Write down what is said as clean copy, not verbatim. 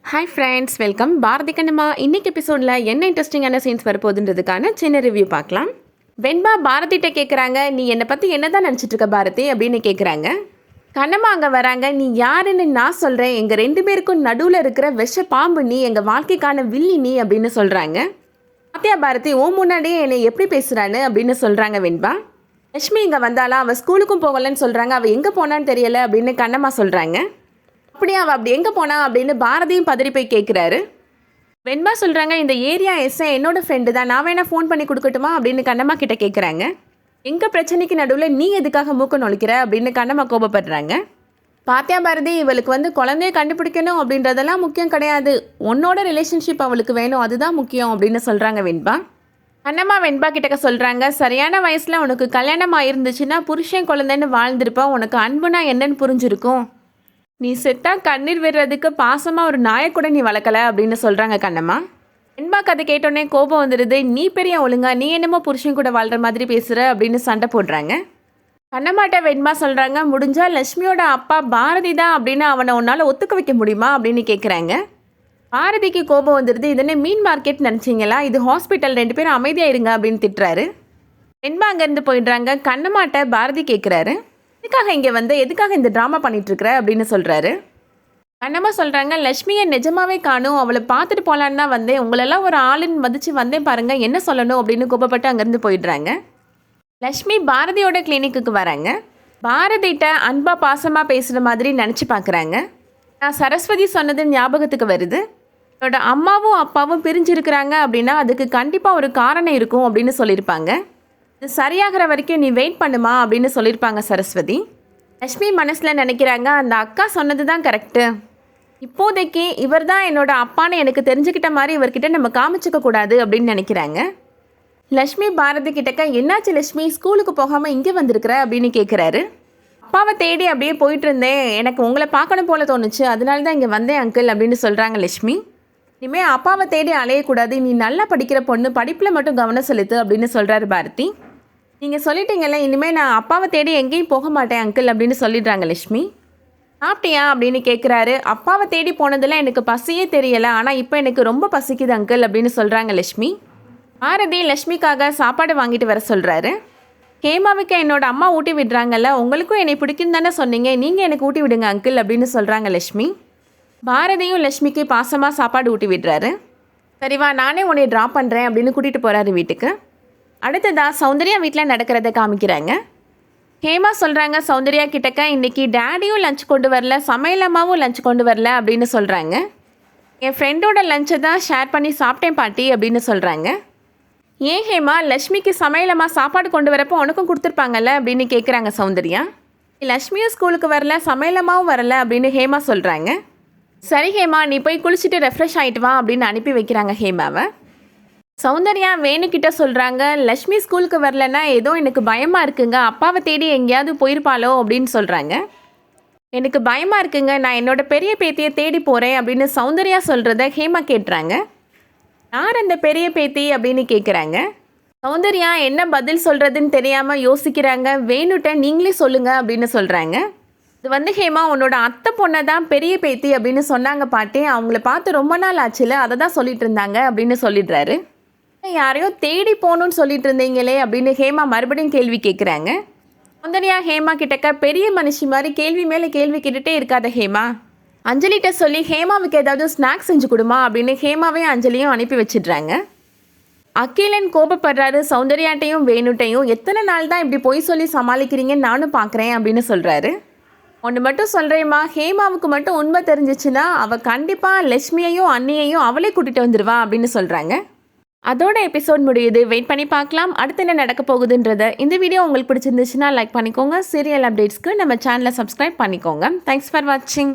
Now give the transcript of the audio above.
Hi friends, welcome. Bharathi Kannamma இன்னைக்கு எபிசோடில் என்ன இன்ட்ரெஸ்டிங்கான சீன்ஸ் வரப்போகுதுன்றதுக்கான சின்ன ரிவ்யூ பார்க்கலாம். வெண்பா பாரதிகிட்ட கேட்குறாங்க, நீ என்னை பற்றி என்ன தான் நினச்சிட்டு இருக்க பாரதி அப்படின்னு கேட்குறாங்க. கண்ணம்மா அங்கே வராங்க. நீ யாருன்னு நான் சொல்கிறேன், எங்கள் 2 பேருக்கும் நடுவில் இருக்கிற விஷ பாம்பு நீ, எங்கள் வாழ்க்கைக்கான வில்லி நீ அப்படின்னு சொல்கிறாங்க. பாத்தியா பாரதி, ஓ முன்னாடியே என்னை எப்படி பேசுகிறான்னு அப்படின்னு சொல்கிறாங்க வெண்பா. லட்சுமி இங்கே வந்தாலும் அவள் ஸ்கூலுக்கும் போகலன்னு சொல்கிறாங்க, அவள் எங்கே போனான்னு தெரியலை அப்படின்னு கண்ணம்மா சொல்கிறாங்க. அப்படியே அவள் அப்படி எங்கே போனா அப்படின்னு பாரதியும் பதறி போய் கேட்குறாரு. வெண்பா சொல்கிறாங்க, இந்த ஏரியா எஸ்ஐ என்னோட ஃப்ரெண்டு தான், நான் வேணா ஃபோன் பண்ணி கொடுக்கட்டுமா அப்படின்னு கண்ணம்மா கிட்ட கேட்குறாங்க. எங்கள் பிரச்சனைக்கு நடுவில் நீ எதுக்காக மூக்க நுழைக்கிற அப்படின்னு கண்ணம்மா கோபப்படுறாங்க. பாத்தியா பாரதி, இவளுக்கு குழந்தைய கண்டுபிடிக்கணும் அப்படின்றதெல்லாம் முக்கியம் கிடையாது, உன்னோட ரிலேஷன்ஷிப் அவளுக்கு வேணும், அதுதான் முக்கியம் அப்படின்னு சொல்கிறாங்க வெண்பா. கண்ணம்மா வெண்பா கிட்டக்க சொல்கிறாங்க, சரியான வயசில் உனக்கு கல்யாணம் ஆயிருந்துச்சுன்னா புருஷன் குழந்தைன்னு வாழ்ந்திருப்பா, உனக்கு அன்புனா என்னன்னு புரிஞ்சிருக்கும். நீ செத்தா கண்ணீர் விடுறதுக்கு பாசமாக ஒரு நாயை கூட நீ வளர்க்கலை அப்படின்னு சொல்கிறாங்க கண்ணம்மா. வெண்பா கதை கேட்டோடனே கோபம் வந்துடுது. நீ பெரிய ஒழுங்கா, நீ என்னமோ புருஷன் கூட வாழ்கிற மாதிரி பேசுகிற அப்படின்னு சண்டை போடுறாங்க. கண்ணம்மாட்ட வெண்பா சொல்கிறாங்க, முடிஞ்சால் லட்சுமியோட அப்பா பாரதி தான் அப்படின்னு அவனை உன்னால் ஒத்துக்க வைக்க முடியுமா அப்படின்னு கேட்குறாங்க. பாரதிக்கு கோபம் வந்துடுது. இதனே மீன் மார்க்கெட் நினச்சிங்களா, இது ஹாஸ்பிட்டல், 2 பேரும் அமைதியாக இருங்க அப்படின்னு திட்டுறாரு. வெண்பா அங்கேருந்து போயிடுறாங்க. கண்ணம்மாட்ட பாரதி கேட்குறாரு, எதுக்காக இங்கே எதுக்காக இந்த ட்ராமா பண்ணிகிட்ருக்குற அப்படின்னு சொல்கிறாரு. கண்ணம்மா சொல்கிறாங்க, லட்சுமியை நிஜமாவே காணும், அவளை பார்த்துட்டு போகலான்னு தான் வந்தேன், உங்களெல்லாம் ஒரு ஆளுன்னு மதித்து வந்தேன் பாருங்கள், என்ன சொல்லணும் அப்படின்னு கோபப்பட்டு அங்கேருந்து போயிடுறாங்க. லட்சுமி பாரதியோட கிளினிக்கு வராங்க. பாரதிகிட்ட அன்பாக பாசமாக பேசுகிற மாதிரி நினச்சி பார்க்குறாங்க. நான் சரஸ்வதி சொன்னது ஞாபகத்துக்கு வருது, என்னோட அம்மாவும் அப்பாவும் பிரிஞ்சிருக்கிறாங்க அப்படின்னா அதுக்கு கண்டிப்பாக ஒரு காரணம் இருக்கும் அப்படின்னு சொல்லியிருப்பாங்க. இது சரியாகிற வரைக்கும் நீ வெயிட் பண்ணுமா அப்படின்னு சொல்லியிருப்பாங்க சரஸ்வதி. லட்சுமி மனசில் நினைக்கிறாங்க, அந்த அக்கா சொன்னது தான் கரெக்டு, இப்போதைக்கு இவர் தான் என்னோட அப்பான்னு எனக்கு தெரிஞ்சுக்கிட்ட மாதிரி இவர்கிட்ட நம்ம காமிச்சிக்க கூடாது அப்படின்னு நினைக்கிறாங்க. லட்சுமி பாரதி கிட்டக்க, என்னாச்சு லட்சுமி, ஸ்கூலுக்கு போகாமல் இங்கே வந்திருக்கிற அப்படின்னு கேட்குறாரு. அப்பாவை தேடி அப்படியே போயிட்டு இருந்தேன், எனக்கு உங்களை பார்க்கணும் போல தோணுச்சு, அதனால தான் இங்கே வந்தேன் அங்கிள் அப்படின்னு சொல்கிறாங்க லட்சுமி. இனிமேல் அப்பாவை தேடி அலையக்கூடாது, நீ நல்லா படிக்கிற பொண்ணு, படிப்பில் மட்டும் கவனம் செலுத்து அப்படின்னு சொல்கிறாரு பாரதி. நீங்கள் சொல்லிட்டீங்கல்ல, இனிமேல் நான் அப்பாவை தேடி எங்கேயும் போக மாட்டேன் அங்கிள் அப்படின்னு சொல்லிடுறாங்க லட்சுமி. சாப்பிட்டியா அப்படின்னு கேட்குறாரு. அப்பாவை தேடி போனதில் எனக்கு பசியே தெரியலை, ஆனால் இப்போ எனக்கு ரொம்ப பசிக்குது அங்கிள் அப்படின்னு சொல்கிறாங்க லட்சுமி. பாரதி லட்சுமிக்காக சாப்பாடு வாங்கிட்டு வர சொல்கிறாரு. ஹேமாவுக்கு என்னோட அம்மா ஊட்டி விடுறாங்கல்ல, உங்களுக்கும் என்னை பிடிக்கும் தானே சொன்னீங்க, நீங்கள் எனக்கு ஊட்டி விடுங்க அங்கிள் அப்படின்னு சொல்கிறாங்க லட்சுமி. பாரதியும் லட்சுமிக்கு பாசமாக சாப்பாடு ஊட்டி விடுறாரு. சரிவா, நானே உன்னை ட்ராப் பண்ணுறேன் அப்படின்னு கூட்டிகிட்டு போகிறாரு வீட்டுக்கு. அடுத்ததாக சௌந்தர்யா வீட்டில் நடக்கிறத காமிக்கிறாங்க. ஹேமா சொல்கிறாங்க சௌந்தர்யா கிட்டக்க, இன்றைக்கி டேடியும் லஞ்ச் கொண்டு வரல, சமையலம்மாவும் லஞ்ச் கொண்டு வரல அப்படின்னு சொல்கிறாங்க. என் ஃப்ரெண்டோட லஞ்சை தான் ஷேர் பண்ணி சாப்பிட்டேன் பாட்டி அப்படின்னு சொல்கிறாங்க. ஏன் ஹேமா, லட்சுமிக்கு சமையலம்மா சாப்பாடு கொண்டு வரப்போ உனக்கும் கொடுத்துருப்பாங்கல்ல அப்படின்னு கேட்குறாங்க சௌந்தர்யா. லட்சுமியும் ஸ்கூலுக்கு வரல, சமையலம்மாவும் வரல அப்படின்னு ஹேமா சொல்கிறாங்க. சரி ஹேமா, நீ போய் குளிச்சுட்டு ரெஃப்ரெஷ் ஆகிட்டு வா அப்படின்னு அனுப்பி வைக்கிறாங்க ஹேமாவை. சௌந்தர்யா வேணுக்கிட்ட சொல்கிறாங்க, லட்சுமி ஸ்கூலுக்கு வரலன்னா ஏதோ எனக்கு பயமாக இருக்குங்க, அப்பாவை தேடி எங்கேயாவது போயிருப்பாளோ அப்படின்னு சொல்கிறாங்க. எனக்கு பயமாக இருக்குங்க, நான் என்னோடய பெரிய பேத்தியை தேடி போகிறேன் அப்படின்னு சௌந்தர்யா சொல்கிறத ஹேமா கேட்டுறாங்க. யார் அந்த பெரிய பேத்தி அப்படின்னு கேட்குறாங்க. சௌந்தர்யா என்ன பதில் சொல்கிறதுன்னு தெரியாமல் யோசிக்கிறாங்க. வேணுட்ட நீங்களே சொல்லுங்கள் அப்படின்னு சொல்கிறாங்க. இது ஹேமா, உன்னோட அத்தை பொண்ணை தான் பெரிய பேத்தி அப்படின்னு சொன்னாங்க பாட்டி, அவங்கள பார்த்து ரொம்ப நாள் ஆச்சுல, அதை தான் சொல்லிட்டு இருந்தாங்க அப்படின்னு சொல்லிடுறாரு. யாரையோ தேடி போகணுன்னு சொல்லிட்டு இருந்தீங்களே அப்படின்னு ஹேமா மறுபடியும் கேள்வி கேட்குறாங்க. சௌந்தர்யா ஹேமா கிட்டக்க, பெரிய மனுஷி மாதிரி கேள்வி மேலே கேள்வி கேட்டுகிட்டே இருக்காத ஹேமா, அஞ்சலிகிட்ட சொல்லி ஹேமாவுக்கு ஏதாவது ஸ்நாக்ஸ் செஞ்சு கொடுமா அப்படின்னு ஹேமாவையும் அஞ்சலியும் அனுப்பி வச்சிடுறாங்க. அகிலன் கோபப்படுறாரு. சௌந்தர்யாட்டையும் வேணுட்டையும், எத்தனை நாள் தான் இப்படி பொய் சொல்லி சமாளிக்கிறீங்கன்னு நானும் பார்க்குறேன் அப்படின்னு சொல்கிறாரு. ஒன்று மட்டும் சொல்கிறேம்மா, ஹேமாவுக்கு மட்டும் உண்மை தெரிஞ்சிச்சுன்னா அவள் கண்டிப்பாக லட்சுமியையும் அண்ணியையும் அவளே கூட்டிகிட்டு வந்துடுவா அப்படின்னு சொல்கிறாங்க. அதோட எபிசோட் முடியுது. வெயிட் பண்ணி பார்க்கலாம் அடுத்து என்ன நடக்க போகுதுன்றதை. இந்த வீடியோ உங்களுக்கு பிடிச்சிருந்துச்சுன்னா லைக் பண்ணிக்கோங்க. சீரியல் அப்டேட்ஸ்க்கு நம்ம சேனலை சப்ஸ்கிரைப் பண்ணிக்கோங்க. தேங்க்ஸ் ஃபார் வாட்சிங்.